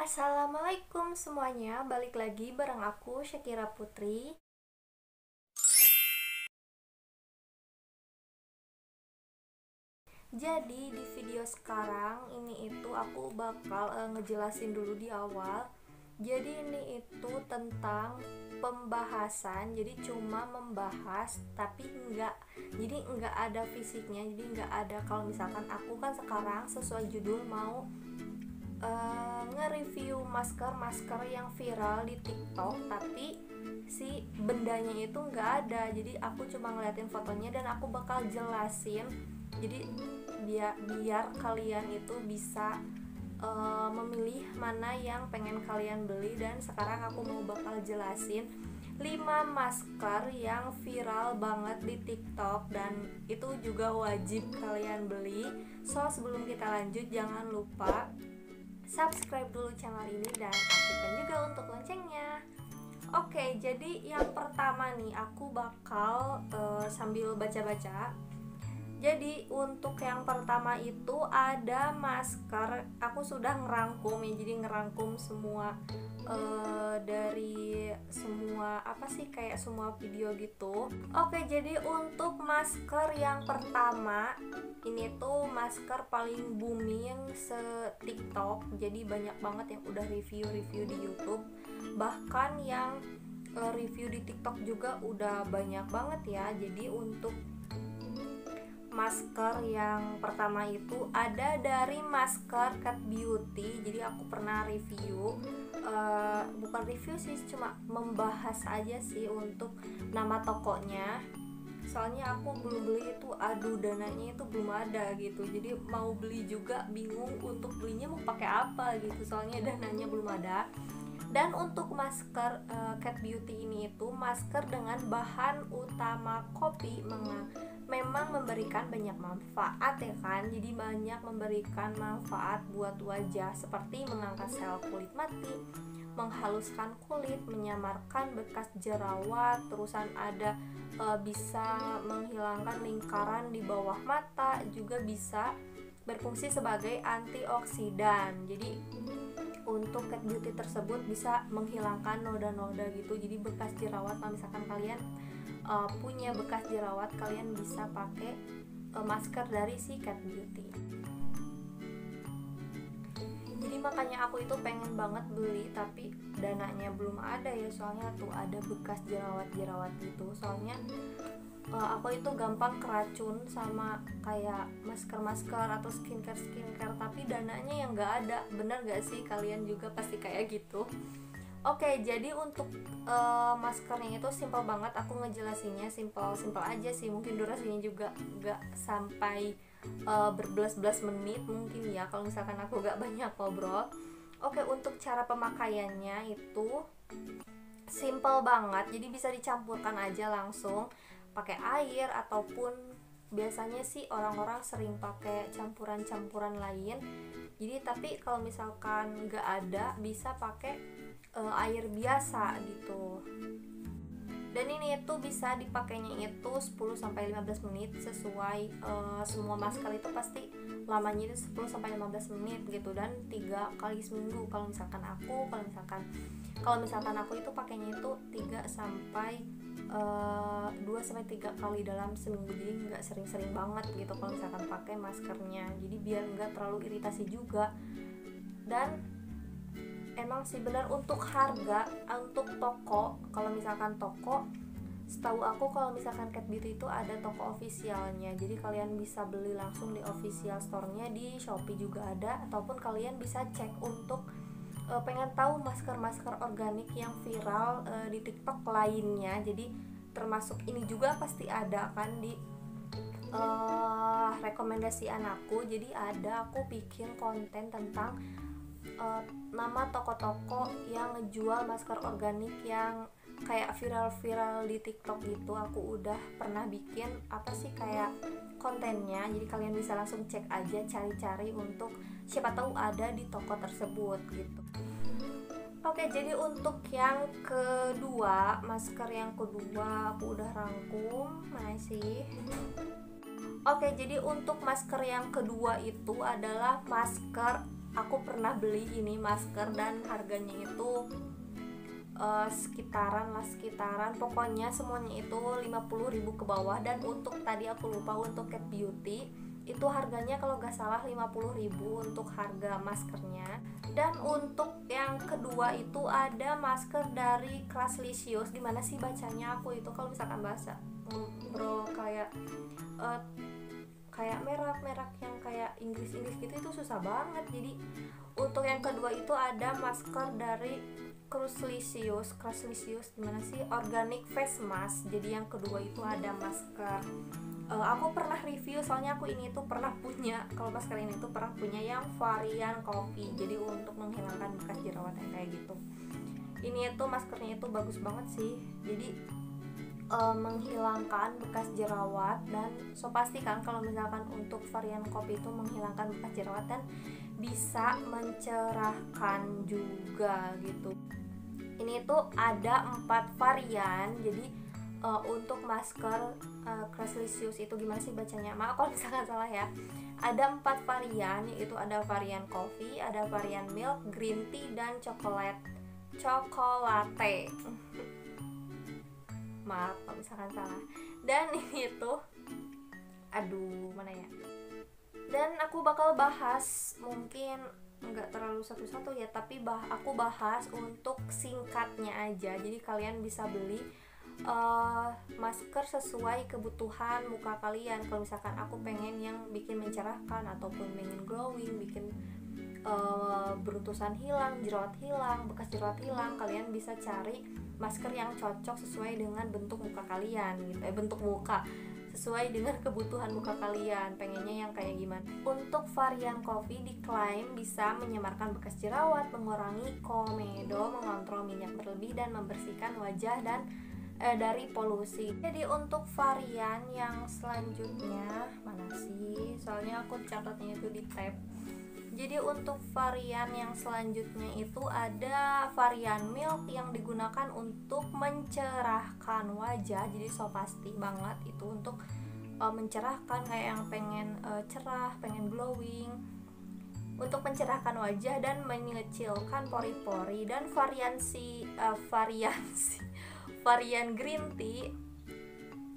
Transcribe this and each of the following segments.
Assalamualaikum semuanya, balik lagi bareng aku Syakira Putri. Jadi di video sekarang ini itu aku bakal ngejelasin dulu di awal. Jadi ini itu tentang pembahasan, jadi cuma membahas tapi nggak ada fisiknya, jadi nggak ada. Kalau misalkan aku kan sekarang sesuai judul mau nge-review masker yang viral di TikTok, tapi si bendanya itu nggak ada. Jadi aku cuma ngeliatin fotonya dan aku bakal jelasin. Jadi biar kalian itu bisa memilih mana yang pengen kalian beli. Dan sekarang aku mau bakal jelasin 5 masker yang viral banget di TikTok dan itu juga wajib kalian beli. So sebelum kita lanjut, jangan lupa subscribe dulu channel ini dan aktifkan juga untuk loncengnya. Oke, jadi yang pertama nih aku bakal sambil baca-baca. Jadi untuk yang pertama itu ada masker. Aku sudah ngerangkum ya, jadi ngerangkum semua dari semua kayak semua video gitu. Oke, jadi untuk masker yang pertama ini tuh masker paling booming se-TikTok. Jadi banyak banget yang udah review di YouTube. Bahkan yang review di TikTok juga udah banyak banget ya. Jadi untuk masker yang pertama itu ada dari masker Cat Beauty. Jadi aku pernah review, bukan review sih, cuma membahas aja sih untuk nama tokonya. Soalnya aku belum beli itu, dananya itu belum ada gitu. Jadi mau beli juga bingung untuk belinya mau pakai apa gitu. Soalnya dananya belum ada. Dan untuk masker Cat Beauty ini itu masker dengan bahan utama kopi memang memberikan banyak manfaat ya kan. Jadi banyak memberikan manfaat buat wajah seperti mengangkat sel kulit mati, menghaluskan kulit, menyamarkan bekas jerawat, terusan ada bisa menghilangkan lingkaran di bawah mata, juga bisa berfungsi sebagai antioksidan. Jadi untuk Cat Beauty tersebut bisa menghilangkan noda-noda gitu. Jadi bekas jerawat, kalau misalkan kalian punya bekas jerawat, kalian bisa pakai masker dari si Cat Beauty. Jadi makanya aku itu pengen banget beli tapi dananya belum ada ya, soalnya tuh ada bekas jerawat gitu. Soalnya aku itu gampang keracun sama kayak masker atau skincare tapi dananya yang nggak ada. Bener nggak sih, kalian juga pasti kayak gitu. Oke, jadi untuk maskernya itu simple banget. Aku ngejelasinnya simple aja sih. Mungkin durasinya juga nggak sampai berbelas-belas menit mungkin ya, kalau misalkan aku nggak banyak ngobrol. Oke, untuk cara pemakaiannya itu simple banget. Jadi bisa dicampurkan aja langsung pakai air, ataupun biasanya sih orang-orang sering pakai campuran lain. Jadi tapi kalau misalkan nggak ada, bisa pakai air biasa gitu. Dan ini itu bisa dipakainya itu 10-15 menit sesuai semua masker itu pasti lamanya itu 10-15 menit gitu, dan 3 kali seminggu. Kalau misalkan aku itu pakainya itu 2-3 kali dalam seminggu. Jadi nggak sering-sering banget gitu kalau misalkan pakai maskernya, jadi biar nggak terlalu iritasi juga. Dan emang sih benar untuk harga, untuk toko, kalau misalkan toko, setahu aku kalau misalkan Cat Beauty itu ada toko officialnya. Jadi kalian bisa beli langsung di official store-nya, di Shopee juga ada, ataupun kalian bisa cek untuk pengen tahu masker organik yang viral di TikTok lainnya. Jadi termasuk ini juga pasti ada kan di rekomendasi anakku. Jadi aku bikin konten tentang nama toko-toko yang ngejual masker organik yang kayak viral di TikTok gitu. Aku udah pernah bikin kayak kontennya. Jadi kalian bisa langsung cek aja, cari-cari untuk siapa tahu ada di toko tersebut gitu. Oke, jadi untuk yang kedua, masker yang kedua aku udah rangkum, mana sih? Oke, jadi untuk masker yang kedua itu adalah masker aku pernah beli ini masker dan harganya itu sekitaran pokoknya semuanya itu 50.000 ke bawah. Dan untuk tadi aku lupa, untuk Cat Beauty itu harganya kalau nggak salah 50.000 untuk harga maskernya. Dan untuk yang kedua itu ada masker dari Craslicious. Gimana sih bacanya aku itu kalau misalkan bahasa bro, kayak merek-merek yang kayak Inggris gitu itu susah banget. Jadi untuk yang kedua itu ada masker dari Craslicious gimana sih, organic face mask. Jadi yang kedua itu ada masker, aku pernah review soalnya aku ini tuh pernah punya, kalau masker ini tuh pernah punya yang varian kopi, jadi untuk menghilangkan bekas jerawat yang kayak gitu. Ini tuh maskernya itu bagus banget sih, jadi menghilangkan bekas jerawat. Dan so pastikan kalau misalkan untuk varian kopi itu menghilangkan bekas jerawat dan bisa mencerahkan juga gitu. Ini tuh ada 4 varian. Jadi untuk masker Craslicious itu gimana sih bacanya, maaf kalau misalkan salah ya. Ada 4 varian, yaitu ada varian coffee, ada varian milk, green tea, dan chocolate. Maaf kalau misalkan salah. Dan ini tuh mana ya, dan aku bakal bahas mungkin nggak terlalu satu-satu ya, tapi aku bahas untuk singkatnya aja. Jadi kalian bisa beli masker sesuai kebutuhan muka kalian. Kalau misalkan aku pengen yang bikin mencerahkan ataupun pengen glowing, bikin beruntusan hilang, jerawat hilang, bekas jerawat hilang, kalian bisa cari masker yang cocok sesuai dengan bentuk muka kalian gitu, bentuk muka sesuai dengan kebutuhan muka kalian, pengennya yang kayak gimana. Untuk varian coffee diklaim bisa menyamarkan bekas jerawat, mengurangi komedo, mengontrol minyak berlebih, dan membersihkan wajah dan dari polusi. Jadi untuk varian yang selanjutnya mana sih? Soalnya aku catatnya itu di tab. Jadi untuk varian yang selanjutnya itu ada varian milk yang digunakan untuk mencerahkan wajah. Jadi so pasti banget itu untuk mencerahkan, kayak yang pengen cerah, pengen glowing, untuk mencerahkan wajah dan mengecilkan pori-pori. Dan varian green tea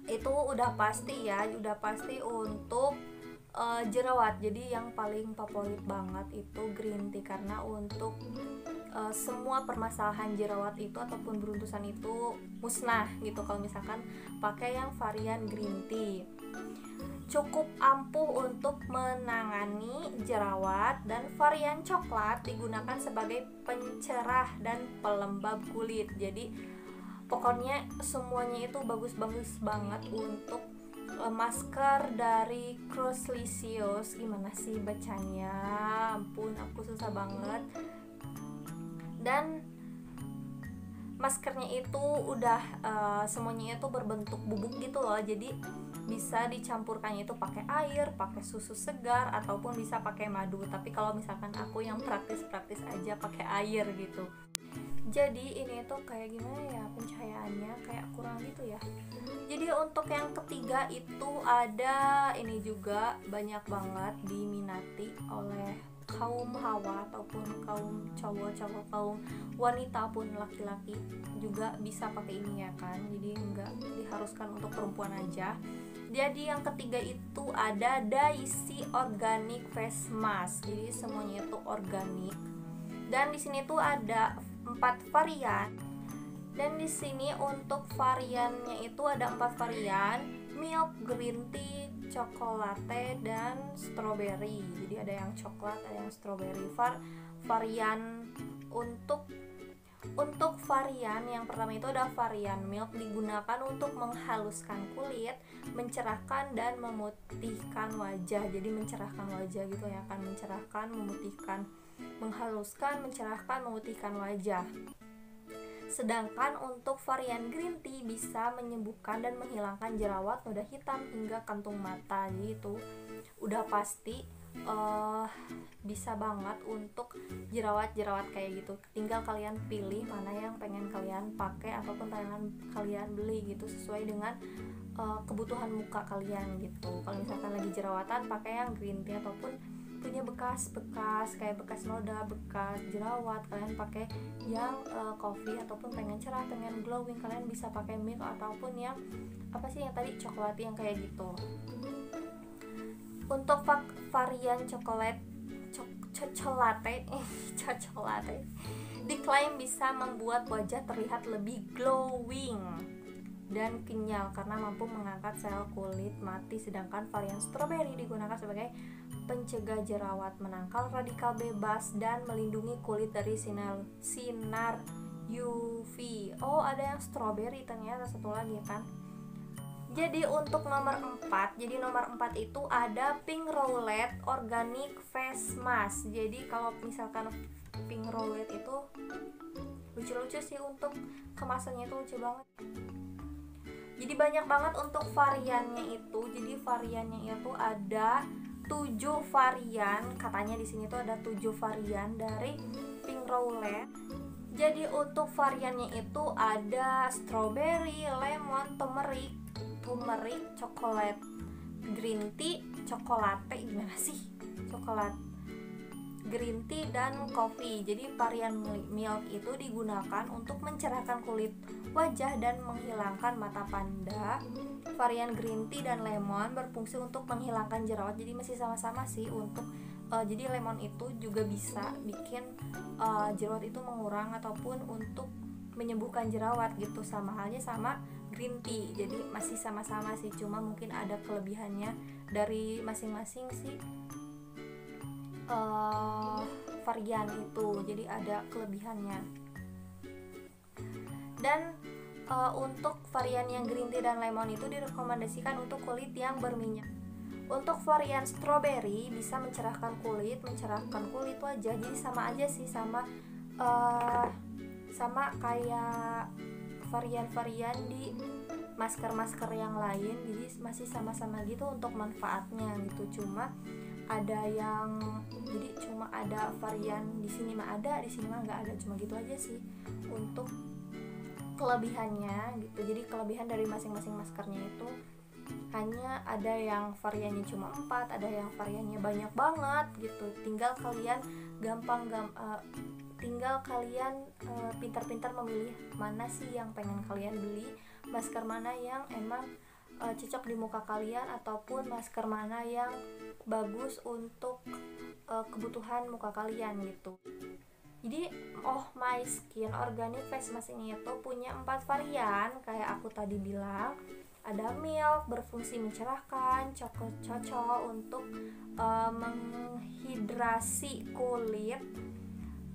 itu udah pasti ya, udah pasti untuk jerawat. Jadi yang paling favorit banget itu green tea, karena untuk semua permasalahan jerawat itu ataupun beruntusan itu musnah gitu kalau misalkan pakai yang varian green tea. Cukup ampuh untuk menangani jerawat. Dan varian coklat digunakan sebagai pencerah dan pelembab kulit. Jadi pokoknya semuanya itu bagus-bagus banget untuk masker dari Craslicious. Gimana sih bacanya, ampun aku susah banget. Dan maskernya itu udah semuanya itu berbentuk bubuk gitu loh, jadi bisa dicampurkannya itu pakai air, pakai susu segar, ataupun bisa pakai madu. Tapi kalau misalkan aku yang praktis-praktis aja pakai air gitu. Jadi ini tuh kayak gimana ya, pencahayaannya kayak kurang gitu ya. Jadi untuk yang ketiga itu ada ini juga banyak banget diminati oleh kaum hawa ataupun kaum cowok-cowok, kaum wanita pun laki-laki juga bisa pakai ini ya kan. Jadi enggak diharuskan untuk perempuan aja. Jadi yang ketiga itu ada Daisy Organic Face Mask. Jadi semuanya itu organik. Dan di sini tuh ada 4 varian. Dan di sini untuk variannya itu ada 4 varian: milk, green tea, chocolate, dan strawberry. Jadi ada yang coklat, ada yang strawberry. Varian untuk varian yang pertama itu ada varian milk, digunakan untuk menghaluskan kulit, mencerahkan dan memutihkan wajah. Jadi mencerahkan wajah gitu ya kan, mencerahkan, memutihkan, menghaluskan, mencerahkan, memutihkan wajah. Sedangkan untuk varian green tea bisa menyembuhkan dan menghilangkan jerawat, noda hitam, hingga kantung mata. Jadi itu udah pasti bisa banget untuk jerawat-jerawat kayak gitu. Tinggal kalian pilih mana yang pengen kalian pakai ataupun kalian beli gitu, sesuai dengan kebutuhan muka kalian gitu. Kalau misalkan lagi jerawatan pakai yang green tea, ataupun punya bekas-bekas kayak bekas noda, bekas jerawat, kalian pakai yang coffee, ataupun pengen cerah, pengen glowing, kalian bisa pakai milk ataupun yang apa sih yang tadi coklat yang kayak gitu. Untuk varian coklat cocolate cocolate diklaim bisa membuat wajah terlihat lebih glowing dan kenyal karena mampu mengangkat sel kulit mati, sedangkan varian strawberry digunakan sebagai pencegah jerawat, menangkal radikal bebas, dan melindungi kulit dari sinar UV. Oh, ada yang strawberry ternyata, satu lagi kan. Jadi untuk nomor 4, jadi nomor 4 itu ada Pink Roulette Organic Face Mask. Jadi kalau misalkan Pink Roulette itu lucu-lucu sih, untuk kemasannya itu lucu banget. Jadi banyak banget untuk variannya itu. Jadi variannya itu ada 7 varian. Katanya di sini tuh ada 7 varian dari Pink Roulette. Jadi untuk variannya itu ada strawberry, lemon, turmeric, coklat, green tea, coklat, gimana sih? Coklat, green tea, dan coffee. Jadi varian milk itu digunakan untuk mencerahkan kulit wajah dan menghilangkan mata panda. Varian green tea dan lemon berfungsi untuk menghilangkan jerawat. Jadi masih sama-sama sih untuk jadi lemon itu juga bisa bikin jerawat itu mengurang ataupun untuk menyembuhkan jerawat gitu, sama halnya sama green tea. Jadi masih sama-sama sih, cuma mungkin ada kelebihannya dari masing-masing sih varian itu. Jadi ada kelebihannya. Dan untuk varian yang green tea dan lemon itu direkomendasikan untuk kulit yang berminyak. Untuk varian strawberry bisa mencerahkan kulit wajah. Jadi sama aja sih, sama kayak varian-varian di masker yang lain. Jadi masih sama-sama gitu untuk manfaatnya gitu. Cuma ada yang cuma ada varian di sini mah ada, di sini mah nggak ada, cuma gitu aja sih untuk kelebihannya gitu. Jadi kelebihan dari masing-masing maskernya itu hanya ada yang variannya cuma 4, ada yang variannya banyak banget gitu. Tinggal kalian pintar-pintar memilih mana sih yang pengen kalian beli, masker mana yang emang cocok di muka kalian, ataupun masker mana yang bagus untuk kebutuhan muka kalian gitu. Jadi Oh My Skin Organic Face Mask ini itu punya 4 varian kayak aku tadi bilang. Ada milk, berfungsi mencerahkan, cocok untuk menghidrasi kulit,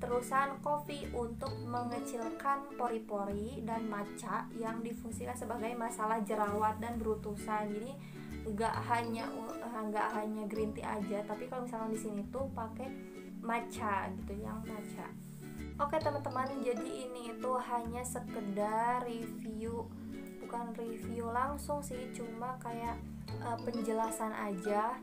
terusan coffee untuk mengecilkan pori-pori, dan matcha yang difungsikan sebagai masalah jerawat dan berutusan. Jadi nggak hanya green tea aja, tapi kalau misalnya di sini tuh pakai matcha gitu, yang matcha. Oke teman-teman, jadi ini itu hanya sekedar review, bukan review langsung sih, cuma kayak penjelasan aja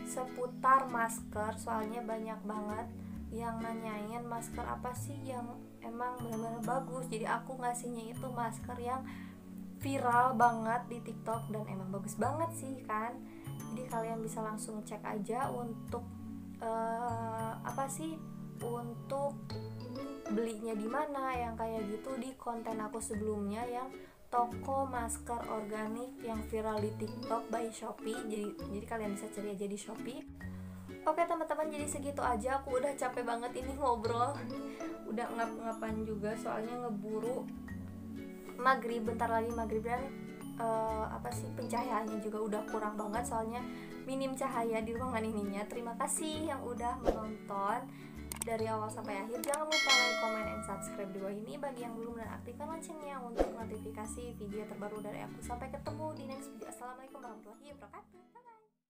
seputar masker. Soalnya banyak banget yang nanyain masker apa sih yang emang benar-benar bagus. Jadi aku ngasihnya itu masker yang viral banget di TikTok dan emang bagus banget sih kan. Jadi kalian bisa langsung cek aja untuk untuk belinya di mana yang kayak gitu di konten aku sebelumnya yang toko masker organik yang viral di TikTok by Shopee. Jadi kalian bisa cari aja di Shopee. Oke teman-teman, jadi segitu aja. Aku udah capek banget ini ngobrol. Udah ngap-ngapan juga soalnya ngeburu maghrib, bentar lagi maghrib, dan pencahayaannya juga udah kurang banget soalnya minim cahaya di ruangan ininya. Terima kasih yang udah menonton dari awal sampai akhir. Jangan lupa like, comment, and subscribe di bawah ini bagi yang belum, dan aktifkan loncengnya untuk notifikasi video terbaru dari aku. Sampai ketemu di next video. Assalamualaikum warahmatullahi wabarakatuh.